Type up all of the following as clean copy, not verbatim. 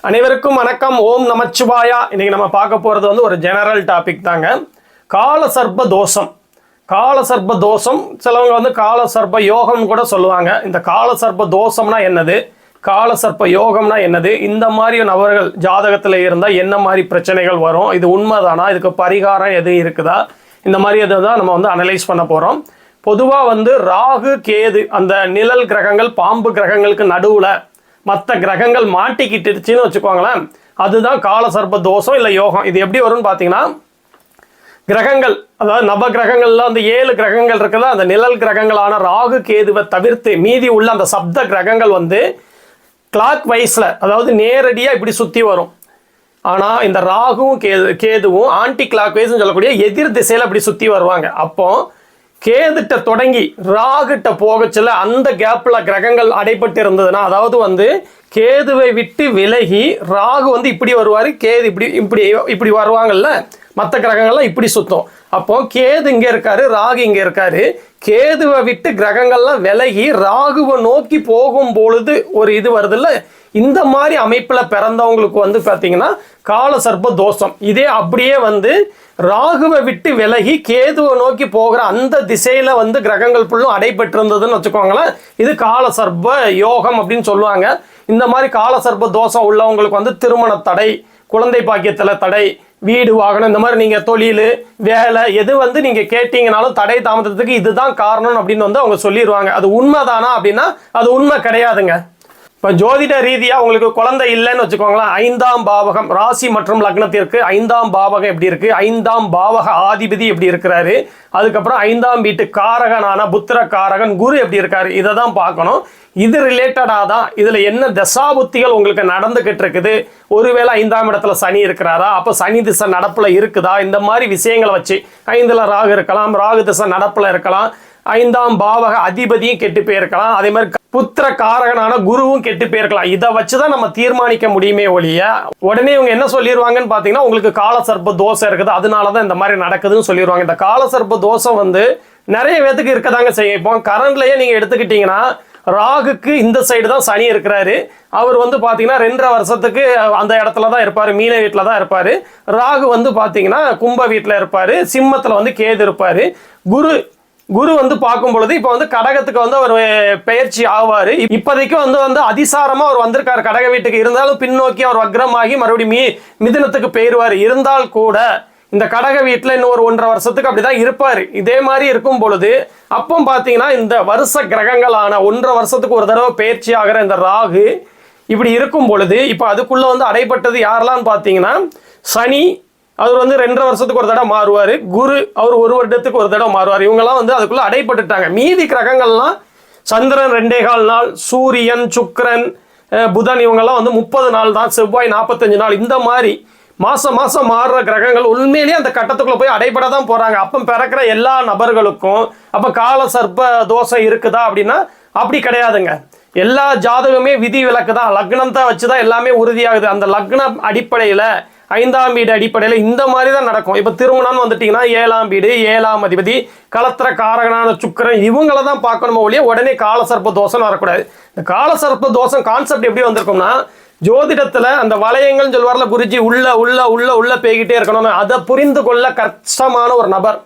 அனைவருக்கும் வணக்கம். ஓம் நமச்சிவாயா. இன்னைக்கு நம்ம பார்க்க போகிறது ஒரு ஜெனரல் டாபிக் தாங்க. காலசர்ப்ப தோஷம். காலசர்ப்ப தோஷம் சிலவங்க காலசர்ப்ப யோகம்னு கூட சொல்லுவாங்க. இந்த காலசர்ப்ப தோஷம்னா என்னது, காலசர்ப்ப யோகம்னா என்னது, இந்த மாதிரி நபர்கள் ஜாதகத்தில் இருந்தால் என்ன மாதிரி பிரச்சனைகள் வரும், இது உண்மைதானா, இதுக்கு பரிகாரம் எதுவும் இருக்குதா, இந்த மாதிரி எது தான் நம்ம அனலைஸ் பண்ண போகிறோம். பொதுவாக ராகு கேது அந்த நிழல் கிரகங்கள் பாம்பு கிரகங்களுக்கு நடுவில் மற்ற கிரகங்கள் மாட்டிக்கிட்டுருச்சுன்னு வச்சுக்கோங்களேன், அதுதான் காலசர்ப்ப தோஷம் இல்லை யோகம். இது எப்படி வரும்னு பார்த்தீங்கன்னா, கிரகங்கள் அதாவது நவ கிரகங்கள்ல 7 கிரகங்கள் இருக்குதா, அந்த நிழல் கிரகங்களான ராகு கேதுவை தவிர்த்து மீதி உள்ள அந்த சப்த கிரகங்கள் கிளாக் வைஸில் அதாவது நேரடியாக இப்படி சுற்றி வரும். ஆனால் இந்த ராகுவும் கேதுவும் ஆன்டி கிளாக் வைஸ்ன்னு சொல்லக்கூடிய எதிர் திசையில் இப்படி சுற்றி வருவாங்க. அப்போ கேதுட்ட தொடங்கி ராகுட்ட போகச்சில அந்த கேப்பில் கிரகங்கள் அடைப்பட்டு இருந்ததுன்னா, அதாவது கேதுவை விட்டு விலகி ராகு இப்படி வருவார், கேது இப்படி இப்படி இப்படி வருவாங்கல்ல, மற்ற கிரகங்கள்லாம் இப்படி சுத்தம். அப்போ கேது இங்கே இருக்காரு, ராகு இங்கே இருக்காரு. கேதுவை விட்டு கிரகங்கள்லாம் விலகி ராகுவை நோக்கி போகும் பொழுது ஒரு இது வருதுல்ல, இந்த மாதிரி அமைப்பில் பிறந்தவங்களுக்கு பார்த்தீங்கன்னா காலசர்ப்ப தோஷம். இதே அப்படியே ராகுவை விட்டு விலகி கேதுவை நோக்கி போகிற அந்த திசையில் கிரகங்கள் ஃபுல்லும் அடைபெற்றிருந்ததுன்னு வச்சுக்கோங்களேன், இது காலசர்ப்ப யோகம் அப்படின்னு சொல்லுவாங்க. இந்த மாதிரி காலசர்ப்ப தோஷம் உள்ளவங்களுக்கு திருமண தடை, குழந்தை பாக்கியத்தில் தடை, வீடு வாகனம், இந்த மாதிரி நீங்கள் தொழில் வேலை எது நீங்கள் கேட்டீங்கனாலும் தடை தாமதத்துக்கு இதுதான் காரணம் அப்படின்னு அவங்க சொல்லிடுவாங்க. அது உண்மைதானா அப்படின்னா அது உண்மை கிடையாதுங்க. இப்போ ஜோதிட ரீதியாக உங்களுக்கு குழந்தை இல்லைன்னு வச்சுக்கோங்களேன், 5ஆம் பாவகம் ராசி மற்றும் லக்னத்திற்கு 5ஆம் பாவகம் எப்படி இருக்குது, 5ஆம் பாவக ஆதிபதி எப்படி இருக்கிறாரு, அதுக்கப்புறம் 5ஆம் வீட்டு காரகனான புத்திர காரகன் குரு எப்படி இருக்காரு, இதை தான் பார்க்கணும். இது ரிலேட்டடாக தான் இதில் என்ன தசாபுத்திகள் உங்களுக்கு நடந்துக்கிட்டு இருக்குது, ஒருவேளை 5ஆம் இடத்துல சனி இருக்கிறாரா, அப்போ சனி திசை நடப்பில் இருக்குதா, இந்த மாதிரி விஷயங்களை வச்சு 5ல் ராகு இருக்கலாம், ராகு திசை நடப்பில் இருக்கலாம், 5ஆம் பாவக அதிபதியும் கெட்டு போயிருக்கலாம், அதே மாதிரி புத்திர காரகனான குருவும் கெட்டு போயிருக்கலாம். இதை வச்சுதான் நம்ம தீர்மானிக்க முடியுமே ஒழிய உடனே இவங்க என்ன சொல்லிடுவாங்கன்னு பார்த்தீங்கன்னா, உங்களுக்கு காலசர்ப்ப தோஷம் இருக்குது அதனாலதான் இந்த மாதிரி நடக்குதுன்னு சொல்லிடுவாங்க. இந்த காலசர்ப்ப தோஷம் நிறைய பேத்துக்கு இருக்கதாங்க செய்யும். இப்போ கரண்ட்லயே நீங்க எடுத்துக்கிட்டீங்கன்னா, ராகுக்கு இந்த சைடு தான் சனி இருக்கிறாரு. அவர் பார்த்தீங்கன்னா 2.5 வருஷத்துக்கு அந்த இடத்துல தான் இருப்பார், மீன வீட்டில் தான் இருப்பார். ராகு பார்த்தீங்கன்னா கும்ப வீட்டில் இருப்பார், சிம்மத்தில் கேது இருப்பார். குரு பார்க்கும் பொழுது இப்போ கடகத்துக்கு அவர் பெயர்ச்சி ஆவார். இப்போதைக்கு அதிசாரமாக அவர் வந்திருக்காரு கடக வீட்டுக்கு. இருந்தாலும் பின்னோக்கி அவர் வக்ரமாகி மறுபடியும் மிதுனத்துக்கு பெயர்வார். இருந்தால் கூட இந்த கடக வீட்டில் இன்னும் ஒரு 1.5 வருஷத்துக்கு அப்படிதான் இருப்பார். இதே மாதிரி இருக்கும் பொழுது அப்போ பார்த்தீங்கன்னா இந்த வருஷ கிரகங்களான 1.5 வருஷத்துக்கு ஒரு தடவை பெயர்ச்சி ஆகிற இந்த ராகு இப்படி இருக்கும் பொழுது இப்போ அதுக்குள்ள அடைப்பட்டது யாரெல்லாம் பார்த்தீங்கன்னா, சனி அவர் 2.5 வருஷத்துக்கு ஒரு தடவை மாறுவார், குரு அவர் 1 வருடத்துக்கு ஒரு தடவை மாறுவார். இவங்கெல்லாம் அதுக்குள்ள அடைப்பட்டுட்டாங்க. மீதி கிரகங்கள்லாம் சந்திரன் 2.25 நாள், சூரியன் சுக்கிரன் புதன் இவங்கெல்லாம் 30 நாள் தான், செவ்வாய் 45 நாள். இந்த மாதிரி மாசம் மாறுற கிரகங்கள் உண்மையிலேயே அந்த கட்டத்துக்குள்ள போய் அடைபட தான் போறாங்க. அப்போ பிறக்கிற எல்லா நபர்களுக்கும் அப்போ காலசர்ப்ப தோஷம் இருக்குதா அப்படின்னா அப்படி கிடையாதுங்க. எல்லா ஜாதகமே விதி விலக்கு தான், லக்னத்தை வச்சுதான் எல்லாமே உறுதியாகுது. அந்த லக்னம் அடிப்படையில் 5ஆம் வீடு அடிப்படையில் இந்த மாதிரி தான் நடக்கும். இப்போ திருமணம்னு வந்துட்டீங்கன்னா 7ஆம் வீடு 7ஆம் அதிபதி கலத்திர காரகனான சுக்கிரன் இவங்கள தான் பார்க்கணுமோ ஒழிய உடனே காலசர்ப்ப தோஷம் வரக்கூடாது. இந்த காலசர்ப்ப தோஷம் கான்செப்ட் எப்படி வந்திருக்கும்னா, ஜோதிடத்தில் அந்த வளையங்கள் சொல்வார்ல குருஜி, உள்ள உள்ள உள்ள உள்ள பேய்கிட்டே இருக்கணும்னு, அதை புரிந்து கொள்ள கஷ்டமான ஒரு நபர்,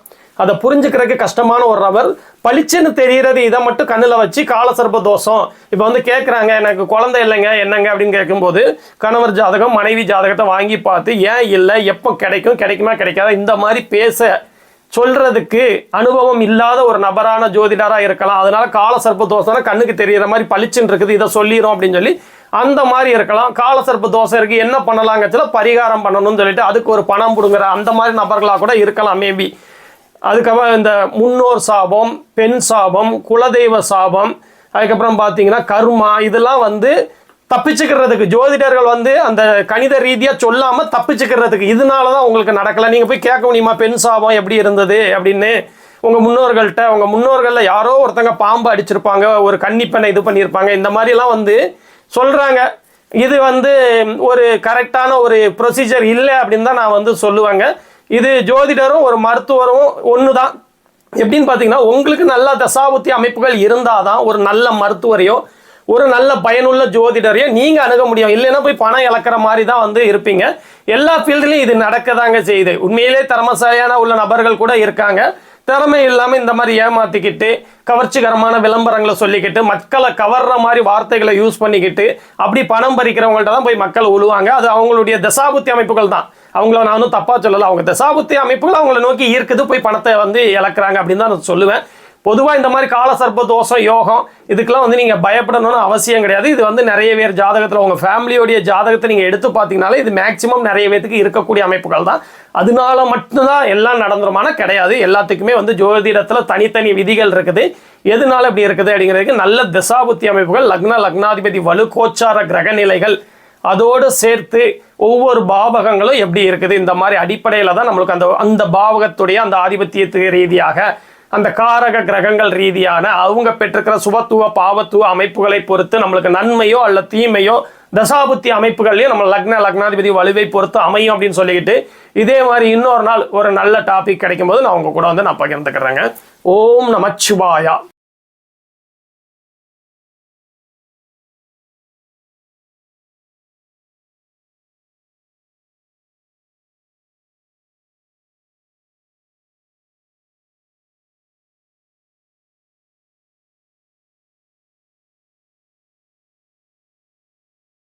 அதை புரிஞ்சுக்கிறதுக்கு கஷ்டமான ஒரு நபர் பளிச்சுன்னு தெரிகிறது இதை மட்டும் கண்ணில் வச்சு காலசர்ப்ப தோஷம். இப்போ கேட்குறாங்க, எனக்கு குழந்தை இல்லைங்க என்னங்க அப்படின்னு கேட்கும்போது கணவர் ஜாதகம் மனைவி ஜாதகத்தை வாங்கி பார்த்து ஏன் இல்லை, எப்போ கிடைக்குமா கிடைக்காதா, இந்த மாதிரி பேச சொல்றதுக்கு அனுபவம் இல்லாத ஒரு நபரான ஜோதிடராக இருக்கலாம். அதனால காலசர்ப்ப தோஷம்னா கண்ணுக்கு தெரிகிற மாதிரி பளிச்சுன்னு இருக்குது, இதை சொல்லிடும் அப்படின்னு சொல்லி அந்த மாதிரி இருக்கலாம். காலசர்ப்ப தோஷம் இருக்கு, என்ன பண்ணலாங்கச்சுல பரிகாரம் பண்ணணும்னு சொல்லிட்டு அதுக்கு ஒரு பணம் கொடுங்குற அந்த மாதிரி நபர்களாக கூட இருக்கலாம் மேபி. அதுக்கப்புறம் இந்த முன்னோர் சாபம், பெண் சாபம், குலதெய்வ சாபம், அதுக்கப்புறம் பார்த்தீங்கன்னா கர்மா, இதெல்லாம் தப்பிச்சுக்கிறதுக்கு ஜோதிடர்கள் அந்த கணித ரீதியாக சொல்லாமல் தப்பிச்சுக்கிறதுக்கு இதனால தான் உங்களுக்கு நடக்கலை. நீங்கள் போய் கேட்க முடியுமா பெண் சாபம் எப்படி இருந்தது அப்படின்னு உங்கள் முன்னோர்கள்ட்ட? உங்கள் முன்னோர்களில் யாரோ ஒருத்தங்க பாம்பு அடிச்சிருப்பாங்க, ஒரு கன்னிப்பெண்ணை இது பண்ணியிருப்பாங்க, இந்த மாதிரிலாம் சொல்கிறாங்க. இது ஒரு கரெக்டான ஒரு ப்ரொசீஜர் இல்லை அப்படின்னு தான் நான் சொல்லுவாங்க. இது ஜோதிடரும் ஒரு மருத்துவரும் ஒன்று தான். எப்படின்னு பார்த்தீங்கன்னா, உங்களுக்கு நல்ல தசாபுத்தி அமைப்புகள் இருந்தால் தான் ஒரு நல்ல மருத்துவரையோ ஒரு நல்ல பயனுள்ள ஜோதிடரையும் நீங்க அணுக முடியும். இல்லைன்னா போய் பணம் இழக்கிற மாதிரி தான் வந்து இருப்பீங்க. எல்லா ஃபீல்டுலையும் இது நடக்கதாங்க செய்யுது. உண்மையிலே திறமைசாலியான உள்ள நபர்கள் கூட இருக்காங்க. திறமை இல்லாம இந்த மாதிரி ஏமாத்திக்கிட்டு கவர்ச்சிகரமான விளம்பரங்களை சொல்லிக்கிட்டு மக்களை கவர்ற மாதிரி வார்த்தைகளை யூஸ் பண்ணிக்கிட்டு அப்படி பணம் பறிக்கிறவங்கள்ட்ட தான் போய் மக்கள் உழுவாங்க. அது அவங்களுடைய தசாபுத்தி அமைப்புகள் தான். அவங்கள நான் ஒன்றும் தப்பா சொல்லலை. அவங்க தசாபுத்தி அமைப்புகள் அவங்கள நோக்கி ஈர்க்குது, போய் பணத்தை வந்து இழக்கிறாங்க அப்படின்னு தான் நான் சொல்லுவேன். பொதுவாக இந்த மாதிரி காலசர்ப்ப தோஷம் யோகம் இதுக்கெல்லாம் வந்து நீங்கள் பயப்படணும்னு அவசியம் கிடையாது. இது வந்து நிறைய பேர் ஜாதகத்தில் உங்கள் ஃபேமிலியோடைய ஜாதகத்தை நீங்கள் எடுத்து பார்த்தீங்கனாலே இது மேக்சிமம் நிறைய பேருக்கு இருக்கக்கூடிய அமைப்புகள் தான். அதனால மட்டும்தான் எல்லாம் நடந்துருமானா கிடையாது. எல்லாத்துக்குமே வந்து ஜோதிடத்தில் தனித்தனி விதிகள் இருக்குது. எதனால இப்படி இருக்குது அப்படிங்கிறதுக்கு நல்ல தசாபுத்தி அமைப்புகள், லக்னாதிபதி வலு, கோச்சார கிரக நிலைகள், அதோடு சேர்த்து ஒவ்வொரு பாவகங்களும் எப்படி இருக்குது, இந்த மாதிரி அடிப்படையில் தான் நம்மளுக்கு அந்த பாவகத்துடைய அந்த ஆதிபத்தியத்து ரீதியாக அந்த காரக கிரகங்கள் ரீதியான அவங்க பெற்றிருக்கிற சுபத்துவ பாவத்துவ அமைப்புகளை பொறுத்து நம்மளுக்கு நன்மையோ அல்ல தீமையோ தசாபுத்தி அமைப்புகள்லையும் நம்ம லக்னாதிபதி வலுவை பொறுத்து அமையும் அப்படின்னு சொல்லிக்கிட்டு இதே மாதிரி இன்னொரு நாள் ஒரு நல்ல டாபிக் கிடைக்கும் போது நான் உங்க கூட வந்து நான் பகிர்ந்துக்கிறேங்க. ஓம் நமச்சிவாயா.